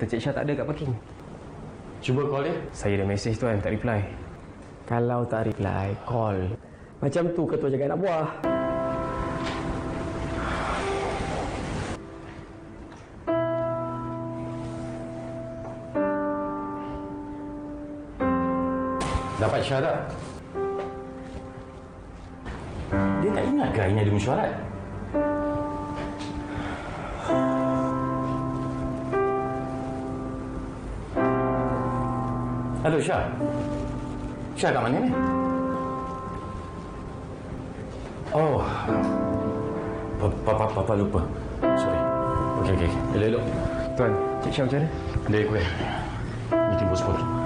Encik Syah tak ada kat parking. Cuba call dia. Saya dah mesej tuan, tak reply. Kalau tak reply, call. Macam tu ketua jaga anak buah. Dapat Syah tak? Dia tak ingat ke hari ni ada mesyuarat? Halo Syah. Syah kat mana ni? Oh. Papa lupa. Sorry. Okey. Elok. Tuan, Encik Syah macam mana? Dia kuih. Meeting postpone.